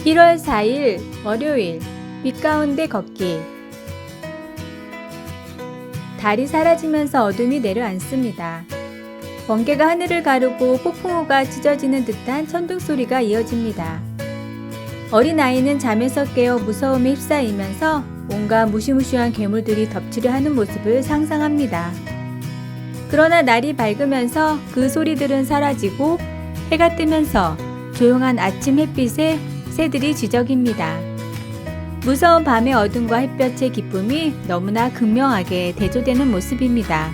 1월 4일 월요일 빛 가운데 걷기. 달이 사라지면서 어둠이 내려앉습니다. 번개가 하늘을 가르고 폭풍우가 찢어지는 듯한 천둥 소리가 이어집니다. 어린아이는 잠에서 깨어 무서움에 휩싸이면서 온갖 무시무시한 괴물들이 덮치려 하는 모습을 상상합니다. 그러나 날이 밝으면서 그 소리들은 사라지고 해가 뜨면서 조용한 아침 햇빛에 새들이 지저깁니다. 무서운 밤의 어둠과 햇볕의 기쁨이 너무나 극명하게 대조되는 모습입니다.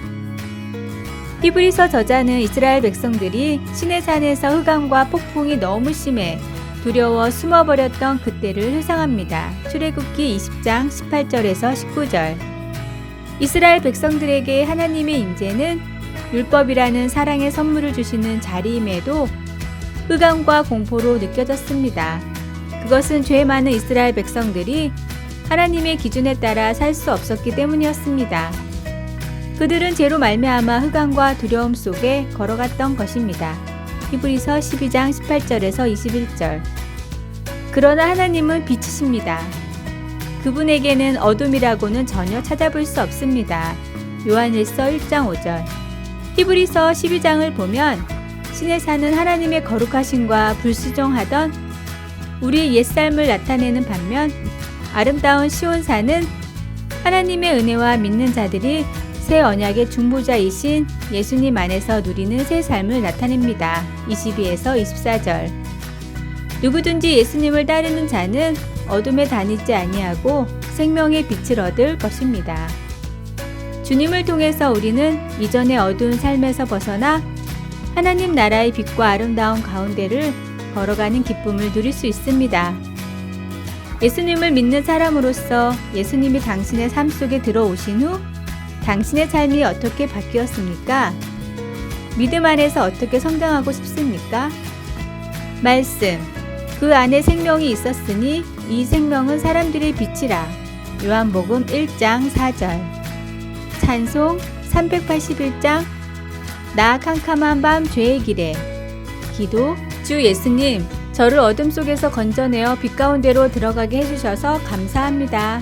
히브리서 저자는 이스라엘 백성들이 시내산에서 흑암과 폭풍이 너무 심해 두려워 숨어버렸던 그때를 회상합니다. 출애굽기 20장 18절에서 19절. 이스라엘 백성들에게 하나님의 임재는 율법이라는 사랑의 선물을 주시는 자리임에도 흑암과 공포로 느껴졌습니다. 그것은 죄 많은 이스라엘 백성들이 하나님의 기준에 따라 살 수 없었기 때문이었습니다. 그들은 죄로 말미암아 흑암과 두려움 속에 걸어갔던 것입니다. 히브리서 12장 18절에서 21절. 그러나 하나님은 빛이십니다. 그분에게는 어둠이라고는 전혀 찾아볼 수 없습니다. 요한일서 1장 5절. 히브리서 12장을 보면 신의 산은 하나님의 거룩하심과 불수종하던 우리의 옛삶을 나타내는 반면 아름다운 시온산은 하나님의 은혜와 믿는 자들이 새 언약의 중보자이신 예수님 안에서 누리는 새 삶을 나타냅니다. 22에서 24절. 누구든지 예수님을 따르는 자는 어둠에 다니지 아니하고 생명의 빛을 얻을 것입니다. 주님을 통해서 우리는 이전의 어두운 삶에서 벗어나 하나님 나라의 빛과 아름다운 가운데를 걸어가는 기쁨을 누릴 수 있습니다. 예수님을 믿는 사람으로서 예수님이 당신의 삶 속에 들어오신 후 당신의 삶이 어떻게 바뀌었습니까? 믿음 안에서 어떻게 성장하고 싶습니까? 말씀. 그 안에 생명이 있었으니 이 생명은 사람들의 빛이라. 요한복음 1장 4절. 찬송 381장. 나 캄캄한 밤 죄의 길에. 기도. 주 예수님, 저를 어둠 속에서 건져내어 빛 가운데로 들어가게 해주셔서 감사합니다.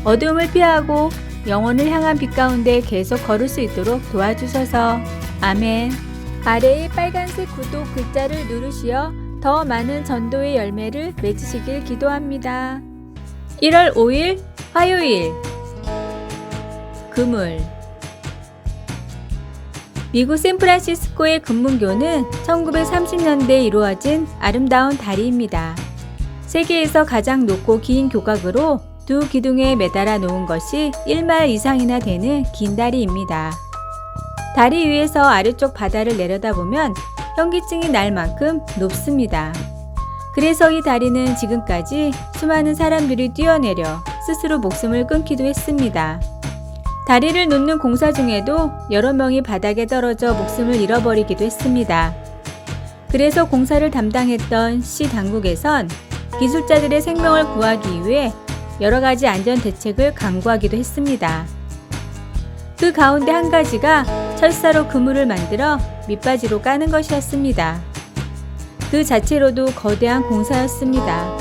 어둠을 피하고 영혼을 향한 빛 가운데 계속 걸을 수 있도록 도와주셔서. 아멘. 아래의 빨간색 구독 글자를 누르시어 더 많은 전도의 열매를 맺으시길 기도합니다. 1월 5일 화요일 그물. 미국 샌프란시스코의 금문교는 1930년대에 이루어진 아름다운 다리입니다. 세계에서 가장 높고 긴 교각으로 두 기둥에 매달아 놓은 것이 1마일 이상이나 되는 긴 다리입니다. 다리 위에서 아래쪽 바다를 내려다보면 현기증이 날 만큼 높습니다. 그래서 이 다리는 지금까지 수많은 사람들이 뛰어내려 스스로 목숨을 끊기도 했습니다. 다리를 놓는 공사 중에도 여러 명이 바닥에 떨어져 목숨을 잃어버리기도 했습니다. 그래서 공사를 담당했던 시 당국에선 기술자들의 생명을 구하기 위해 여러 가지 안전 대책을 강구하기도 했습니다. 그 가운데 한 가지가 철사로 그물을 만들어 밑바지로 까는 것이었습니다. 그 자체로도 거대한 공사였습니다.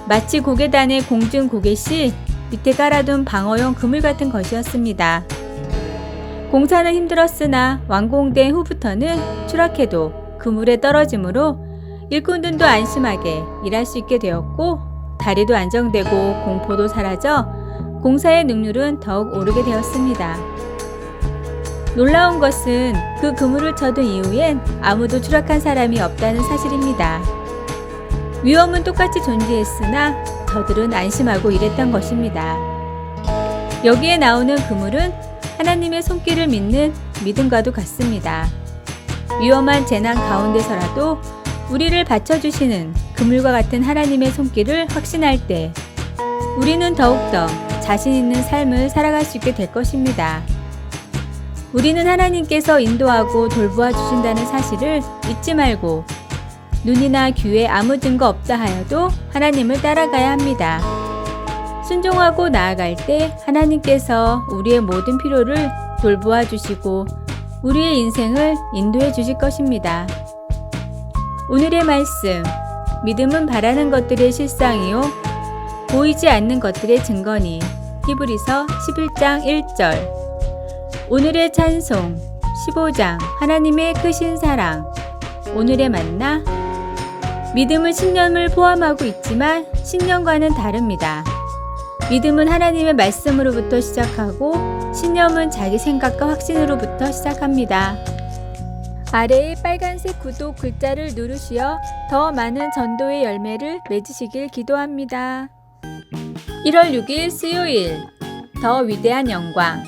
마치 고개단의 공중 고개시 밑에 깔아둔 방어용 그물 같은 것이었습니다. 공사는 힘들었으나 완공된 후부터는 추락해도 그물에 떨어지므로 일꾼들도 안심하게 일할 수 있게 되었고 다리도 안정되고 공포도 사라져 공사의 능률은 더욱 오르게 되었습니다. 놀라운 것은 그 그물을 쳐둔 이후엔 아무도 추락한 사람이 없다는 사실입니다. 위험은 똑같이 존재했으나 저들은 안심하고 일했던 것입니다. 여기에 나오는 그물은 하나님의 손길을 믿는 믿음과도 같습니다. 위험한 재난 가운데서라도 우리를 받쳐주시는 그물과 같은 하나님의 손길을 확신할 때 우리는 더욱더 자신 있는 삶을 살아갈 수 있게 될 것입니다. 우리는 하나님께서 인도하고 돌보아 주신다는 사실을 잊지 말고 눈이나 귀에 아무 증거 없다 하여도 하나님을 따라가야 합니다. 순종하고 나아갈 때 하나님께서 우리의 모든 필요를 돌보아 주시고 우리의 인생을 인도해 주실 것입니다. 오늘의 말씀 믿음은 바라는 것들의 실상이요 보이지 않는 것들의 증거니. 히브리서 11장 1절. 오늘의 찬송 15장 하나님의 크신 사랑. 오늘의 만나. 믿음은 신념을 포함하고 있지만 신념과는 다릅니다. 믿음은 하나님의 말씀으로부터 시작하고 신념은 자기 생각과 확신으로부터 시작합니다. 아래의 빨간색 구독 글자를 누르시어 더 많은 전도의 열매를 맺으시길 기도합니다. 1월 6일 수요일. 더 위대한 영광.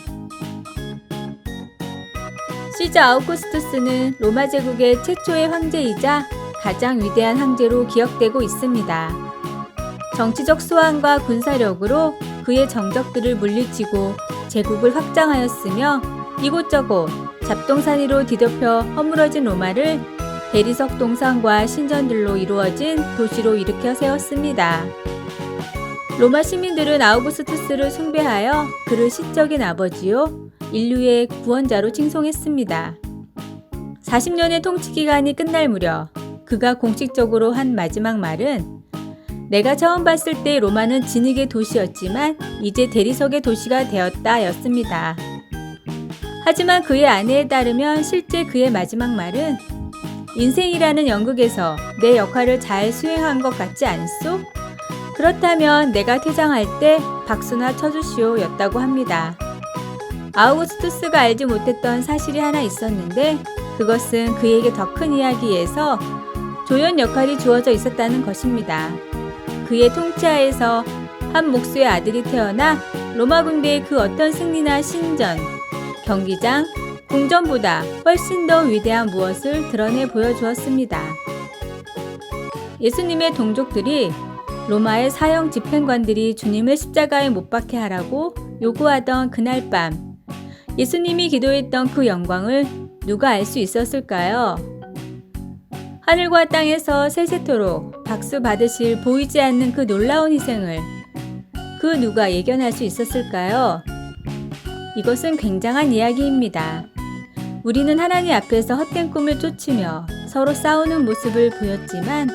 시저 아우구스투스는 로마 제국의 최초의 황제이자 가장 위대한 황제로 기억되고 있습니다. 정치적 수완과 군사력으로 그의 정적들을 물리치고 제국을 확장하였으며 이곳저곳 잡동사니로 뒤덮여 허물어진 로마를 대리석 동상과 신전들로 이루어진 도시로 일으켜 세웠습니다. 로마 시민들은 아우구스투스를 숭배하여 그를 시적인 아버지요 인류의 구원자로 칭송했습니다. 40년의 통치 기간이 끝날 무렵 그가 공식적으로 한 마지막 말은 내가 처음 봤을 때 로마는 진흙의 도시였지만 이제 대리석의 도시가 되었다 였습니다. 하지만 그의 아내에 따르면 실제 그의 마지막 말은 인생이라는 연극에서 내 역할을 잘 수행한 것 같지 않소? 그렇다면 내가 퇴장할 때 박수나 쳐주시오 였다고 합니다. 아우구스투스가 알지 못했던 사실이 하나 있었는데 그것은 그에게 더 큰 이야기에서 조연 역할이 주어져 있었다는 것입니다. 그의 통치하에서 한 목수의 아들이 태어나 로마 군대의 그 어떤 승리나 신전, 경기장, 궁전보다 훨씬 더 위대한 무엇을 드러내 보여주었습니다. 예수님의 동족들이 로마의 사형 집행관들이 주님을 십자가에 못 박게 하라고 요구하던 그날 밤 예수님이 기도했던 그 영광을 누가 알 수 있었을까요? 하늘과 땅에서 세세토록 박수 받으실 보이지 않는 그 놀라운 희생을 그 누가 예견할 수 있었을까요? 이것은 굉장한 이야기입니다. 우리는 하나님 앞에서 헛된 꿈을 쫓으며 서로 싸우는 모습을 보였지만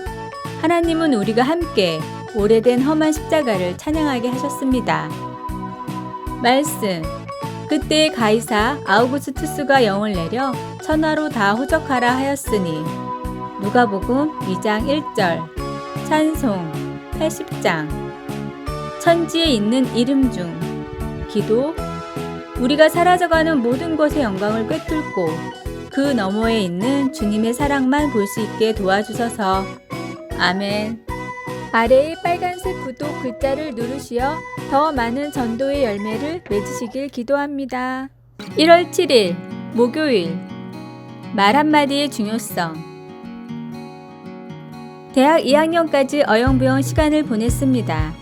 하나님은 우리가 함께 오래된 험한 십자가를 찬양하게 하셨습니다. 말씀. 그때 가이사 아우구스투스가 영을 내려 천하로 다 호적하라 하였으니 누가복음 2장 1절. 찬송 80장. 천지에 있는 이름 중 기도. 우리가 사라져가는 모든 것의 영광을 꿰뚫고 그 너머에 있는 주님의 사랑만 볼 수 있게 도와주셔서. 아멘. 아래의 빨간색 구독 글자를 누르시어 더 많은 전도의 열매를 맺으시길 기도합니다. 1월 7일 목요일. 말 한마디의 중요성. 대학 2학년까지 어영부영 시간을 보냈습니다.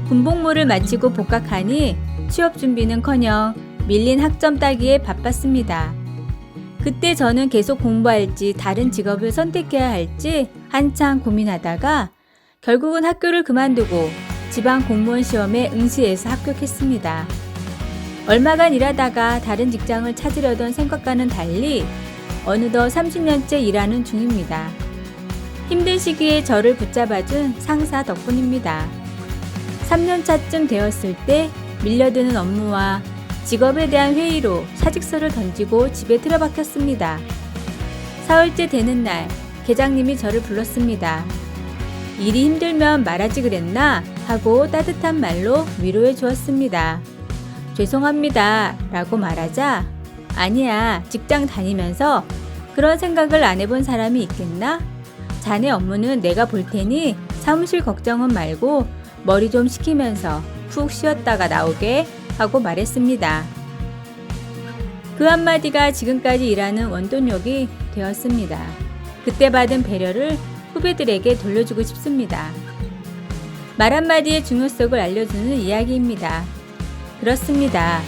군복무를 마치고 복학하니 취업 준비는커녕 밀린 학점 따기에 바빴습니다. 그때 저는 계속 공부할지 다른 직업을 선택해야 할지 한참 고민하다가 결국은 학교를 그만두고 지방 공무원 시험에 응시해서 합격했습니다. 얼마간 일하다가 다른 직장을 찾으려던 생각과는 달리 어느덧 30년째 일하는 중입니다. 힘든 시기에 저를 붙잡아준 상사 덕분입니다. 3년차쯤 되었을 때 밀려드는 업무와 직업에 대한 회의로 사직서를 던지고 집에 틀어박혔습니다. 사흘째 되는 날 계장님이 저를 불렀습니다. 일이 힘들면 말하지 그랬나? 하고 따뜻한 말로 위로해 주었습니다. 죄송합니다 라고 말하자 아니야, 직장 다니면서 그런 생각을 안 해본 사람이 있겠나? 자네 업무는 내가 볼 테니 사무실 걱정은 말고 머리 좀 식히면서 푹 쉬었다가 나오게 하고 말했습니다. 그 한마디가 지금까지 일하는 원동력이 되었습니다. 그때 받은 배려를 후배들에게 돌려주고 싶습니다. 말 한마디의 중요성을 알려주는 이야기입니다. 그렇습니다.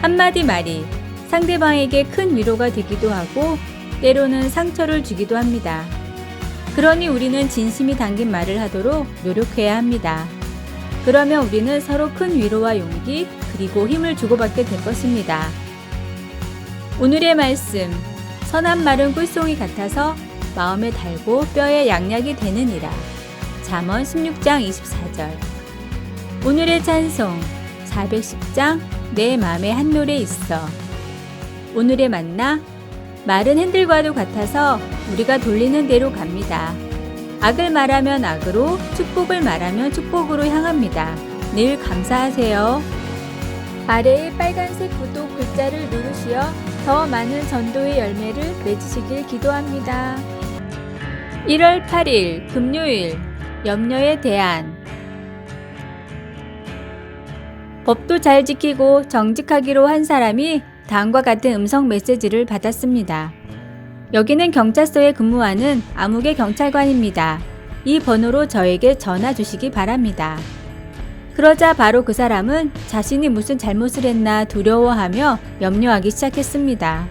한마디 말이 상대방에게 큰 위로가 되기도 하고 때로는 상처를 주기도 합니다. 그러니 우리는 진심이 담긴 말을 하도록 노력해야 합니다. 그러면 우리는 서로 큰 위로와 용기 그리고 힘을 주고받게 될 것입니다. 오늘의 말씀. 선한 말은 꿀송이 같아서 마음에 달고 뼈에 양약이 되느니라. 잠언 16장 24절. 오늘의 찬송 410장 내 맘에 한 노래 있어. 오늘의 만나 말은 핸들과도 같아서 우리가 돌리는 대로 갑니다. 악을 말하면 악으로, 축복을 말하면 축복으로 향합니다. 늘 감사하세요. 아래의 빨간색 구독 글자를 누르시어 더 많은 전도의 열매를 맺으시길 기도합니다. 1월 8일 금요일 염려에 대한 법도 잘 지키고 정직하기로 한 사람이 다음과 같은 음성 메시지를 받았습니다. 여기는 경찰서에 근무하는 아무개 경찰관입니다. 이 번호로 저에게 전화 주시기 바랍니다. 그러자 바로 그 사람은 자신이 무슨 잘못을 했나 두려워하며 염려하기 시작했습니다.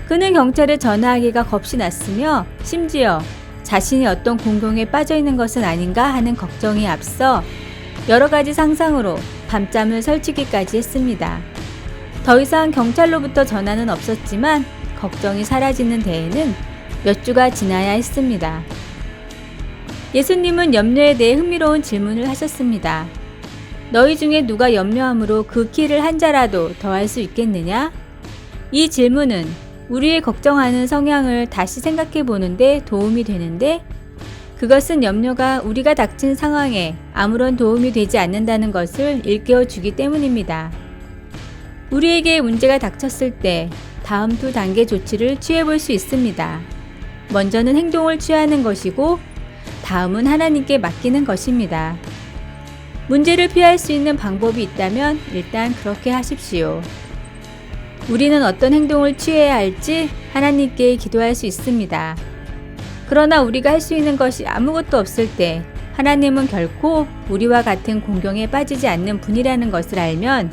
그는 경찰에 전화하기가 겁이 났으며 심지어 자신이 어떤 공경에 빠져 있는 것은 아닌가 하는 걱정이 앞서 여러 가지 상상으로 밤잠을 설치기까지 했습니다. 더 이상 경찰로부터 전화는 없었지만 걱정이 사라지는 데에는 몇 주가 지나야 했습니다. 예수님은 염려에 대해 흥미로운 질문을 하셨습니다. 너희 중에 누가 염려함으로 그 키를 한 자라도 더할 수 있겠느냐? 이 질문은 우리의 걱정하는 성향을 다시 생각해 보는데 도움이 되는데 그것은 염려가 우리가 닥친 상황에 아무런 도움이 되지 않는다는 것을 일깨워 주기 때문입니다. 우리에게 문제가 닥쳤을 때 다음 두 단계 조치를 취해 볼 수 있습니다. 먼저는 행동을 취하는 것이고 다음은 하나님께 맡기는 것입니다. 문제를 피할 수 있는 방법이 있다면 일단 그렇게 하십시오. 우리는 어떤 행동을 취해야 할지 하나님께 기도할 수 있습니다. 그러나 우리가 할 수 있는 것이 아무것도 없을 때 하나님은 결코 우리와 같은 공경에 빠지지 않는 분이라는 것을 알면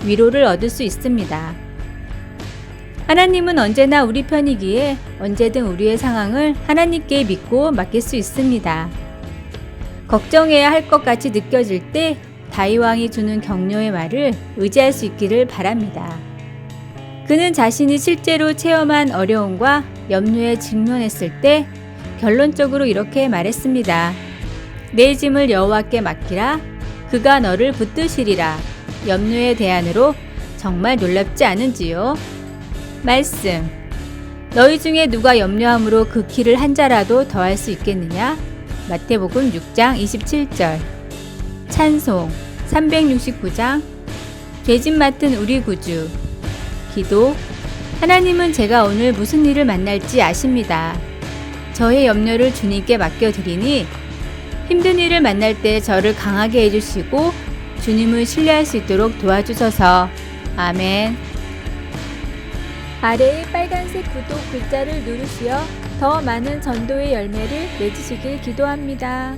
위로를 얻을 수 있습니다. 하나님은 언제나 우리 편이기에 언제든 우리의 상황을 하나님께 믿고 맡길 수 있습니다. 걱정해야 할 것 같이 느껴질 때 다윗왕이 주는 격려의 말을 의지할 수 있기를 바랍니다. 그는 자신이 실제로 체험한 어려움과 염려에 직면했을 때 결론적으로 이렇게 말했습니다. 내 짐을 여호와께 맡기라. 그가 너를 붙드시리라. 염려의 대안으로 정말 놀랍지 않은지요? 말씀. 너희 중에 누가 염려함으로 그 키를 한 자라도 더할 수 있겠느냐? 마태복음 6장 27절. 찬송 369장 죄짐 맡은 우리 구주. 기도. 하나님은 제가 오늘 무슨 일을 만날지 아십니다. 저의 염려를 주님께 맡겨드리니 힘든 일을 만날 때 저를 강하게 해주시고 주님을 신뢰할 수 있도록 도와주셔서. 아멘. 아래의 빨간색 구독 글자를 누르시어 더 많은 전도의 열매를 맺으시길 기도합니다.